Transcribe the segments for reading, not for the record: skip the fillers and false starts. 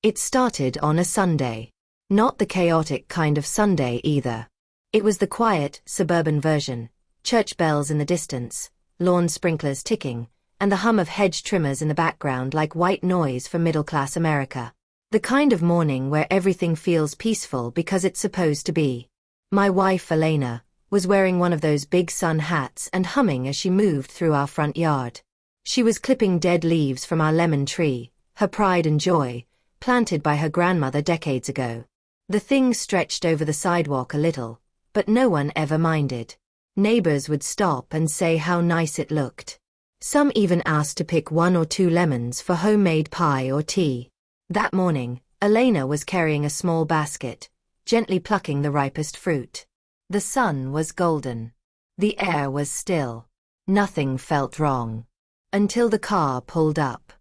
It started on a Sunday. Not the chaotic kind of Sunday either. It was the quiet, suburban version. Church bells in the distance, lawn sprinklers ticking, and the hum of hedge trimmers in the background like white noise for middle-class America. The kind of morning where everything feels peaceful because it's supposed to be. My wife, Elena, was wearing one of those big sun hats and humming as she moved through our front yard. She was clipping dead leaves from our lemon tree, her pride and joy, planted by her grandmother decades ago. The thing stretched over the sidewalk a little, but no one ever minded. Neighbors would stop and say how nice it looked. Some even asked to pick 1 or 2 lemons for homemade pie or tea. That morning, Elena was carrying a small basket, gently plucking the ripest fruit. The sun was golden. The air was still. Nothing felt wrong. Until the car pulled up.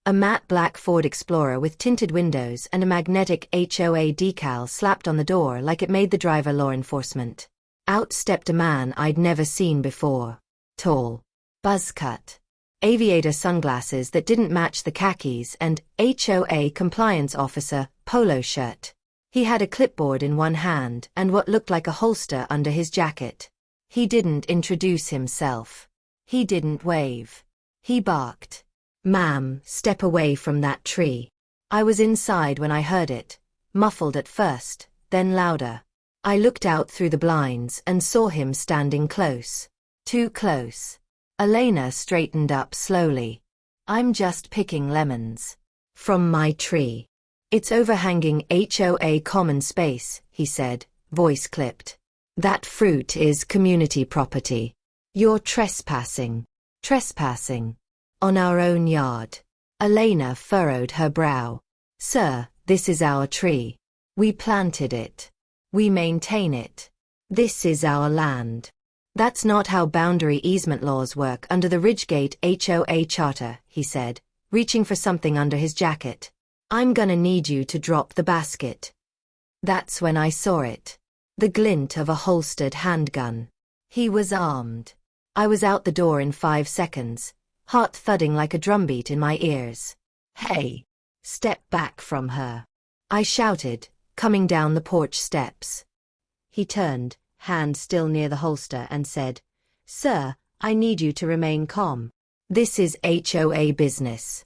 A matte black Ford Explorer with tinted windows and a magnetic HOA decal slapped on the door like it made the driver law enforcement. Out stepped a man I'd never seen before. Tall. Buzz cut. Aviator sunglasses that didn't match the khakis and HOA compliance officer polo shirt. He had a clipboard in one hand and what looked like a holster under his jacket. He didn't introduce himself. He didn't wave. He barked. "Ma'am, step away from that tree." I was inside when I heard it, muffled at first, then louder. I looked out through the blinds and saw him standing close. Too close. Elena straightened up slowly. "I'm just picking lemons. From my tree. It's overhanging HOA common space," he said, voice clipped. "That fruit is community property. You're trespassing. Trespassing. On our own yard." Elena furrowed her brow. "Sir, this is our tree. We planted it. We maintain it. This is our land." "That's not how boundary easement laws work under the Ridgegate HOA charter," he said, reaching for something under his jacket. "I'm gonna need you to drop the basket." That's when I saw it. The glint of a holstered handgun. He was armed. I was out the door in 5 seconds, heart thudding like a drumbeat in my ears. "Hey! Step back from her!" I shouted, coming down the porch steps. He turned, hand still near the holster, and said, "Sir, I need you to remain calm. This is HOA business."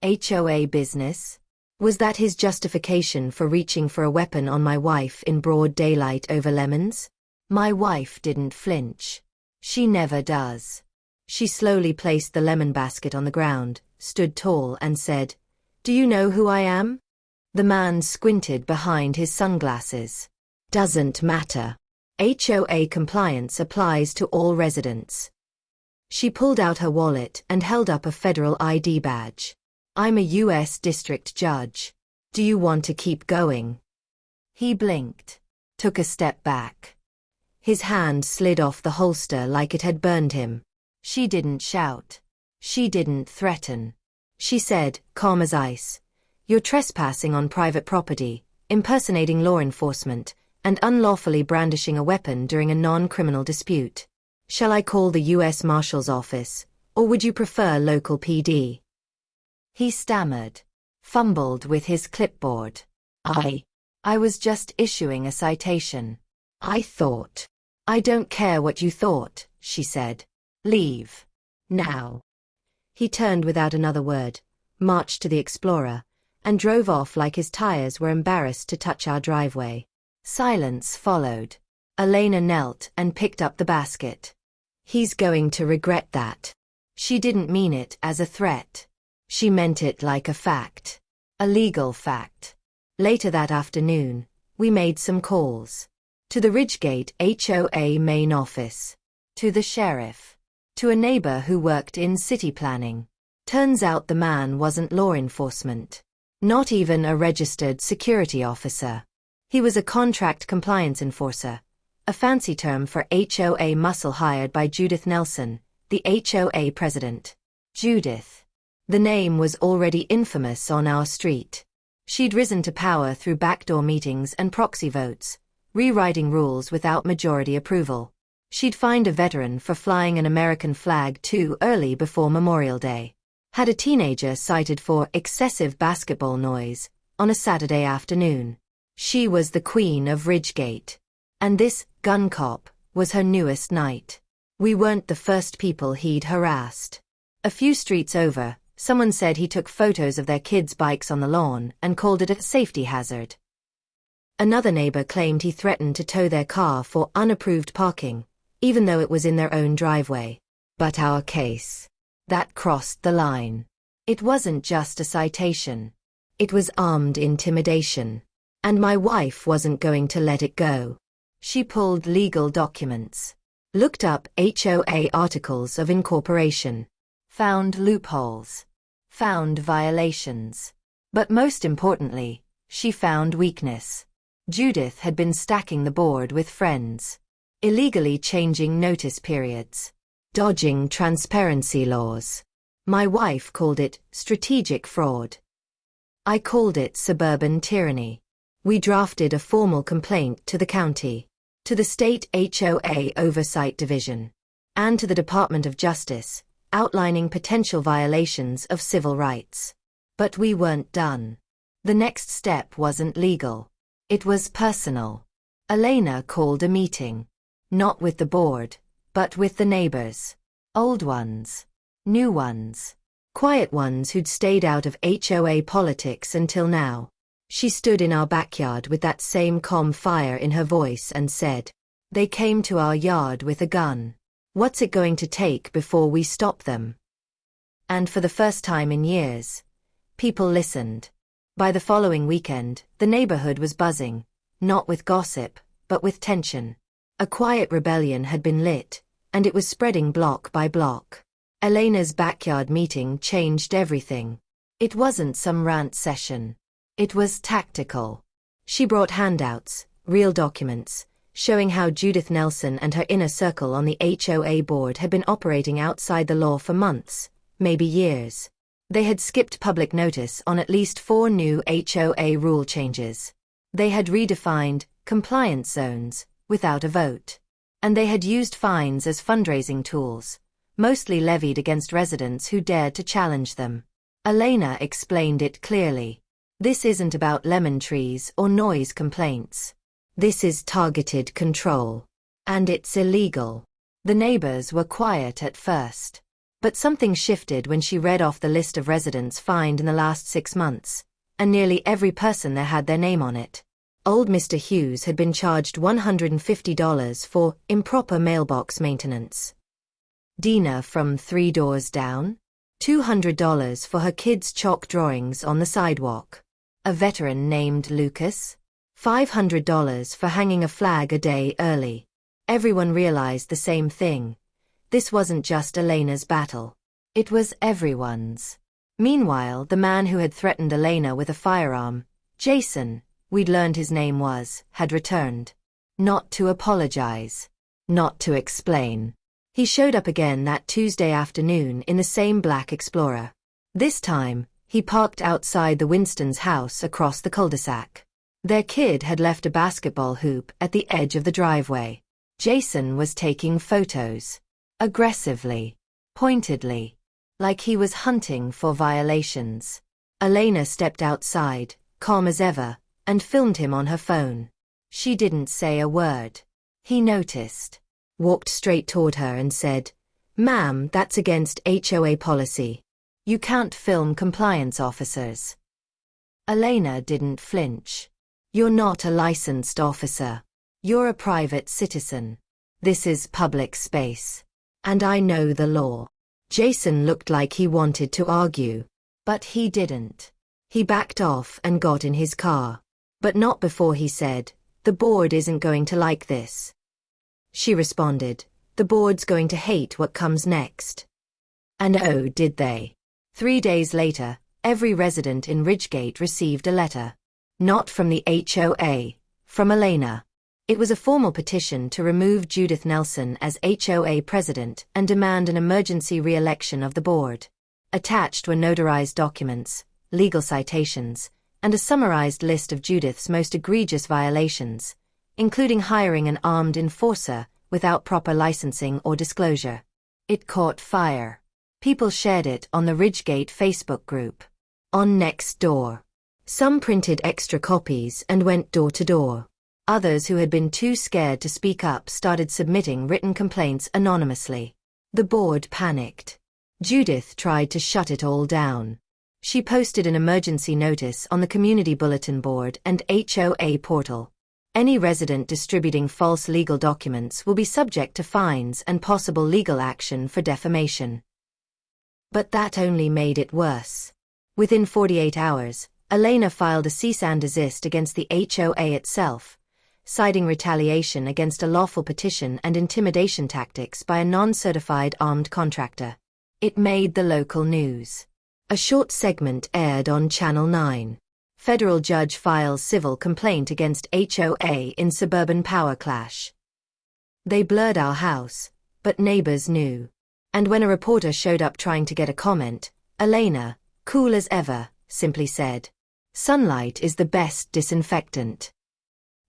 HOA business? Was that his justification for reaching for a weapon on my wife in broad daylight over lemons? My wife didn't flinch. She never does. She slowly placed the lemon basket on the ground, stood tall, and said, "Do you know who I am?" The man squinted behind his sunglasses. "Doesn't matter. HOA compliance applies to all residents." She pulled out her wallet and held up a federal ID badge. "I'm a U.S. district judge. Do you want to keep going?" He blinked, took a step back. His hand slid off the holster like it had burned him. She didn't shout. She didn't threaten. She said, calm as ice, "You're trespassing on private property, impersonating law enforcement, and unlawfully brandishing a weapon during a non-criminal dispute. Shall I call the U.S. Marshal's office, or would you prefer local PD?" He stammered, fumbled with his clipboard. I was just issuing a citation. I thought. "I don't care what you thought," she said. "Leave. Now." He turned without another word, marched to the Explorer, and drove off like his tires were embarrassed to touch our driveway. Silence followed. Elena knelt and picked up the basket. "He's going to regret that." She didn't mean it as a threat. She meant it like a fact. A legal fact. Later that afternoon, we made some calls. To the Ridgegate HOA main office. To the sheriff. To a neighbor who worked in city planning. Turns out the man wasn't law enforcement. Not even a registered security officer. He was a contract compliance enforcer, a fancy term for HOA muscle hired by Judith Nelson, the HOA president. Judith. The name was already infamous on our street. She'd risen to power through backdoor meetings and proxy votes, rewriting rules without majority approval. She'd fined a veteran for flying an American flag too early before Memorial Day. Had a teenager cited for excessive basketball noise, on a Saturday afternoon. She was the queen of Ridgegate. And this gun cop was her newest knight. We weren't the first people he'd harassed. A few streets over, someone said he took photos of their kids' bikes on the lawn and called it a safety hazard. Another neighbor claimed he threatened to tow their car for unapproved parking, even though it was in their own driveway. But our case, that crossed the line. It wasn't just a citation. It was armed intimidation. And my wife wasn't going to let it go. She pulled legal documents, looked up HOA articles of incorporation, found loopholes, found violations. But most importantly, she found weakness. Judith had been stacking the board with friends, illegally changing notice periods, dodging transparency laws. My wife called it strategic fraud. I called it suburban tyranny. We drafted a formal complaint to the county, to the state HOA Oversight Division, and to the Department of Justice, outlining potential violations of civil rights. But we weren't done. The next step wasn't legal. It was personal. Elena called a meeting. Not with the board, but with the neighbors. Old ones. New ones. Quiet ones who'd stayed out of HOA politics until now. She stood in our backyard with that same calm fire in her voice and said, "They came to our yard with a gun. What's it going to take before we stop them?" And for the first time in years, people listened. By the following weekend, the neighborhood was buzzing, not with gossip, but with tension. A quiet rebellion had been lit, and it was spreading block by block. Elena's backyard meeting changed everything. It wasn't some rant session. It was tactical. She brought handouts, real documents, showing how Judith Nelson and her inner circle on the HOA board had been operating outside the law for months, maybe years. They had skipped public notice on at least 4 new HOA rule changes. They had redefined compliance zones without a vote. And they had used fines as fundraising tools, mostly levied against residents who dared to challenge them. Elena explained it clearly. This isn't about lemon trees or noise complaints. This is targeted control. And it's illegal. The neighbors were quiet at first. But something shifted when she read off the list of residents fined in the last 6 months, and nearly every person there had their name on it. Old Mr. Hughes had been charged $150 for improper mailbox maintenance. Dina from 3 doors down, $200 for her kids' chalk drawings on the sidewalk. A veteran named Lucas, $500 for hanging a flag a day early. Everyone realized the same thing. This wasn't just Elena's battle. It was everyone's. Meanwhile, the man who had threatened Elena with a firearm, Jason, we'd learned his name was, had returned. Not to apologize. Not to explain. He showed up again that Tuesday afternoon in the same black Explorer. This time, he parked outside the Winstons' house across the cul-de-sac. Their kid had left a basketball hoop at the edge of the driveway. Jason was taking photos. Aggressively. Pointedly. Like he was hunting for violations. Elena stepped outside, calm as ever, and filmed him on her phone. She didn't say a word. He noticed. Walked straight toward her and said, "Ma'am, that's against HOA policy. You can't film compliance officers." Elena didn't flinch. "You're not a licensed officer. You're a private citizen. This is public space. And I know the law." Jason looked like he wanted to argue. But he didn't. He backed off and got in his car. But not before he said, "The board isn't going to like this." She responded, "The board's going to hate what comes next." And oh, did they. 3 days later, every resident in Ridgegate received a letter. Not from the HOA, from Elena. It was a formal petition to remove Judith Nelson as HOA president and demand an emergency re-election of the board. Attached were notarized documents, legal citations, and a summarized list of Judith's most egregious violations, including hiring an armed enforcer without proper licensing or disclosure. It caught fire. People shared it on the Ridgegate Facebook group. On Nextdoor. Some printed extra copies and went door to door. Others who had been too scared to speak up started submitting written complaints anonymously. The board panicked. Judith tried to shut it all down. She posted an emergency notice on the community bulletin board and HOA portal. Any resident distributing false legal documents will be subject to fines and possible legal action for defamation. But that only made it worse. Within 48 hours, Elena filed a cease and desist against the HOA itself, citing retaliation against a lawful petition and intimidation tactics by a non-certified armed contractor. It made the local news. A short segment aired on Channel 9. Federal judge files civil complaint against HOA in suburban power clash. They blurred our house, but neighbors knew. And when a reporter showed up trying to get a comment, Elena, cool as ever, simply said, "Sunlight is the best disinfectant."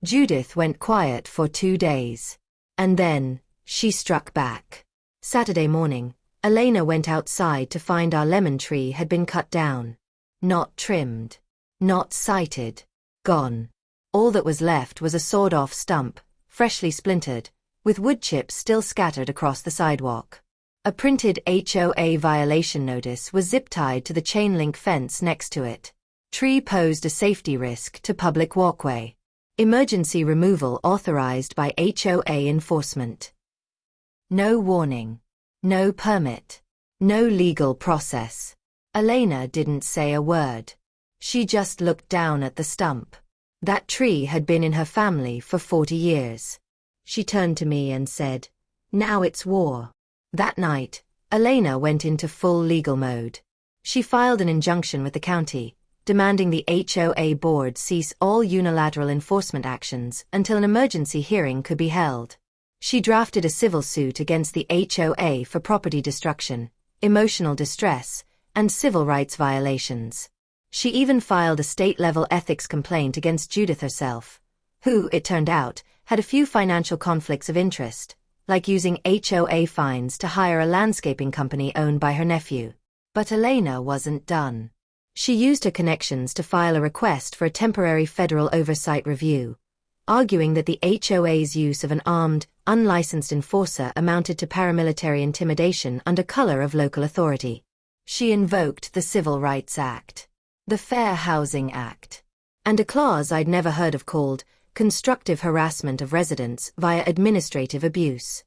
Judith went quiet for 2 days. And then, she struck back. Saturday morning, Elena went outside to find our lemon tree had been cut down. Not trimmed. Not sighted. Gone. All that was left was a sawed-off stump, freshly splintered, with wood chips still scattered across the sidewalk. A printed HOA violation notice was zip-tied to the chain-link fence next to it. Tree posed a safety risk to public walkway. Emergency removal authorized by HOA enforcement. No warning. No permit. No legal process. Elena didn't say a word. She just looked down at the stump. That tree had been in her family for 40 years. She turned to me and said, "Now it's war." That night, Elena went into full legal mode. She filed an injunction with the county, demanding the HOA board cease all unilateral enforcement actions until an emergency hearing could be held. She drafted a civil suit against the HOA for property destruction, emotional distress, and civil rights violations. She even filed a state-level ethics complaint against Judith herself, who, it turned out, had a few financial conflicts of interest, like using HOA fines to hire a landscaping company owned by her nephew. But Elena wasn't done. She used her connections to file a request for a temporary federal oversight review, arguing that the HOA's use of an armed, unlicensed enforcer amounted to paramilitary intimidation under color of local authority. She invoked the Civil Rights Act, the Fair Housing Act, and a clause I'd never heard of called constructive harassment of residents via administrative abuse.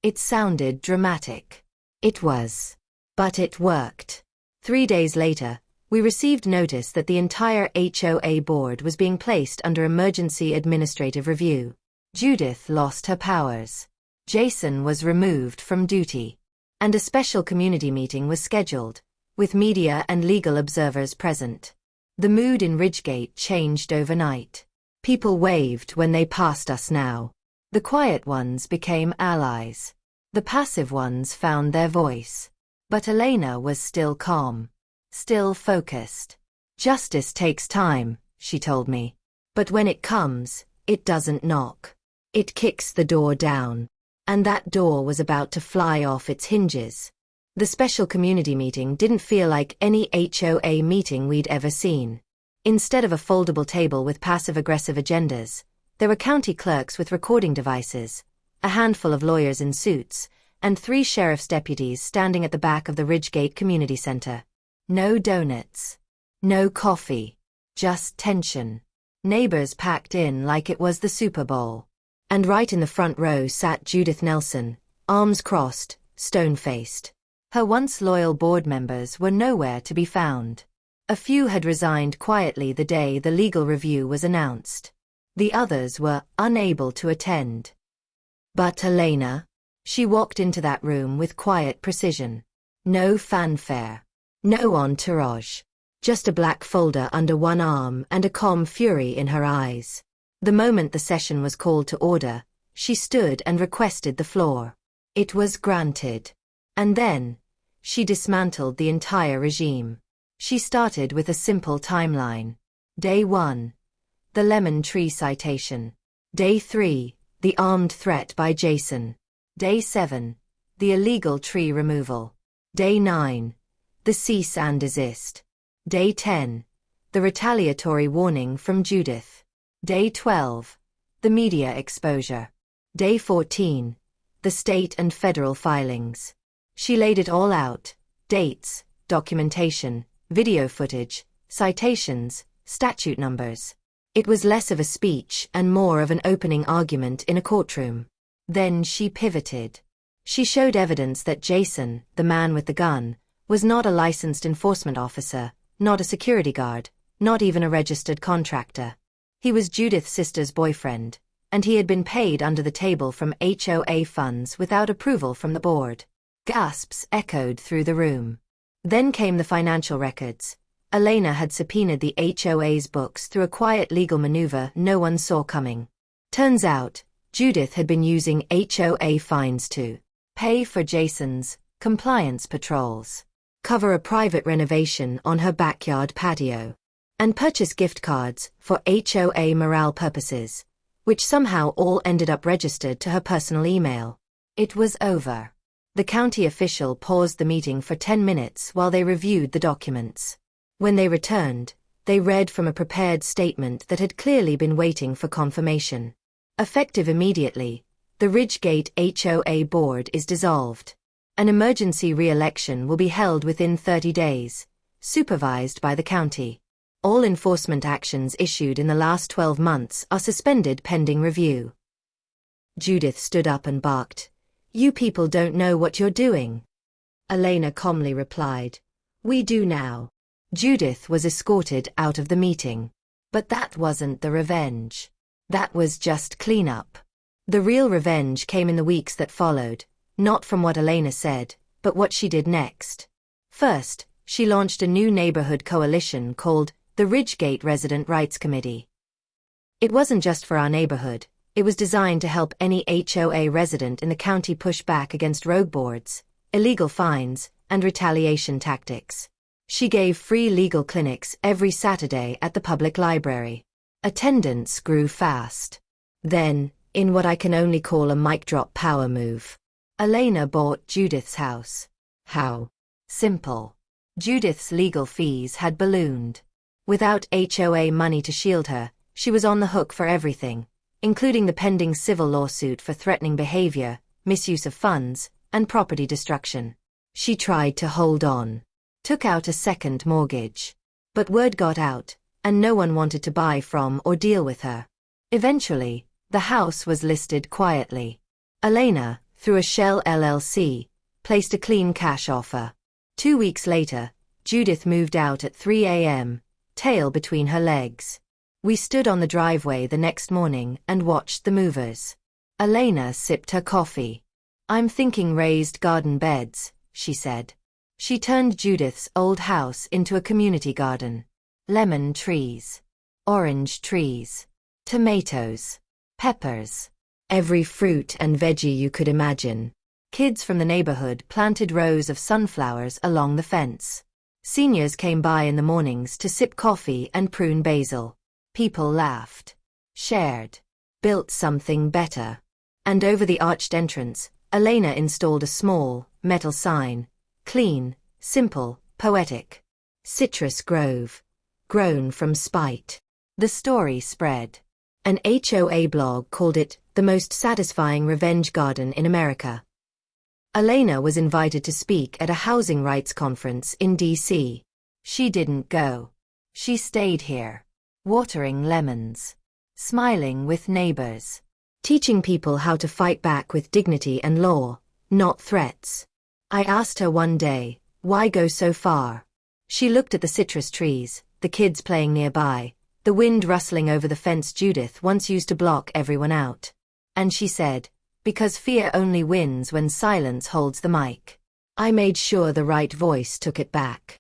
It sounded dramatic. It was. But it worked. 3 days later, we received notice that the entire HOA board was being placed under emergency administrative review. Judith lost her powers. Jason was removed from duty. And a special community meeting was scheduled, with media and legal observers present. The mood in Ridgegate changed overnight. People waved when they passed us now. The quiet ones became allies. The passive ones found their voice. But Elena was still calm. Still focused. "Justice takes time," she told me. "But when it comes, it doesn't knock. It kicks the door down." And that door was about to fly off its hinges. The special community meeting didn't feel like any HOA meeting we'd ever seen. Instead of a foldable table with passive-aggressive agendas, there were county clerks with recording devices, a handful of lawyers in suits, and 3 sheriff's deputies standing at the back of the Ridgegate Community Center. No donuts. No coffee. Just tension. Neighbors packed in like it was the Super Bowl. And right in the front row sat Judith Nelson, arms crossed, stone-faced. Her once loyal board members were nowhere to be found. A few had resigned quietly the day the legal review was announced. The others were unable to attend. But Elena? She walked into that room with quiet precision. No fanfare. No entourage. Just a black folder under one arm and a calm fury in her eyes. The moment the session was called to order, she stood and requested the floor. It was granted. And then, she dismantled the entire regime. She started with a simple timeline. Day 1. The lemon tree citation. Day 3. The armed threat by Jason. Day 7. The illegal tree removal. Day 9. The cease and desist. Day 10. The retaliatory warning from Judith. Day 12. The media exposure. Day 14. The state and federal filings. She laid it all out: dates, documentation, video footage, citations, statute numbers. It was less of a speech and more of an opening argument in a courtroom. Then she pivoted. She showed evidence that Jason, the man with the gun, was not a licensed enforcement officer, not a security guard, not even a registered contractor. He was Judith's sister's boyfriend, and he had been paid under the table from HOA funds without approval from the board. Gasps echoed through the room. Then came the financial records. Elena had subpoenaed the HOA's books through a quiet legal maneuver no one saw coming. Turns out, Judith had been using HOA fines to pay for Jason's compliance patrols, cover a private renovation on her backyard patio, and purchase gift cards for HOA morale purposes, which somehow all ended up registered to her personal email. It was over. The county official paused the meeting for 10 minutes while they reviewed the documents. When they returned, they read from a prepared statement that had clearly been waiting for confirmation. Effective immediately, the Ridgegate HOA board is dissolved. An emergency re-election will be held within 30 days, supervised by the county. All enforcement actions issued in the last 12 months are suspended pending review. Judith stood up and barked, "You people don't know what you're doing." Elena calmly replied, "We do now." Judith was escorted out of the meeting. But that wasn't the revenge. That was just cleanup. The real revenge came in the weeks that followed, not from what Elena said, but what she did next. First, she launched a new neighborhood coalition called the Ridgegate Resident Rights Committee. It wasn't just for our neighborhood. It was designed to help any HOA resident in the county push back against rogue boards, illegal fines, and retaliation tactics. She gave free legal clinics every Saturday at the public library. Attendance grew fast. Then, in what I can only call a mic-drop power move, Elena bought Judith's house. How? Simple. Judith's legal fees had ballooned. Without HOA money to shield her, she was on the hook for everything, including the pending civil lawsuit for threatening behavior, misuse of funds, and property destruction. She tried to hold on. Took out a second mortgage. But word got out, and no one wanted to buy from or deal with her. Eventually, the house was listed quietly. Elena, through a shell LLC, placed a clean cash offer. 2 weeks later, Judith moved out at 3 a.m., tail between her legs. We stood on the driveway the next morning and watched the movers. Elena sipped her coffee. "I'm thinking raised garden beds," she said. She turned Judith's old house into a community garden. Lemon trees, orange trees, tomatoes, peppers, every fruit and veggie you could imagine. Kids from the neighborhood planted rows of sunflowers along the fence. Seniors came by in the mornings to sip coffee and prune basil. People laughed, shared, built something better. And over the arched entrance, Elena installed a small, metal sign. Clean, simple, poetic. Citrus Grove. Grown from spite. The story spread. An HOA blog called it the most satisfying revenge garden in America. Elena was invited to speak at a housing rights conference in D.C. She didn't go. She stayed here, watering lemons, smiling with neighbors, teaching people how to fight back with dignity and law, not threats. I asked her one day, why go so far? She looked at the citrus trees, the kids playing nearby, the wind rustling over the fence Judith once used to block everyone out. And she said, because fear only wins when silence holds the mic. I made sure the right voice took it back.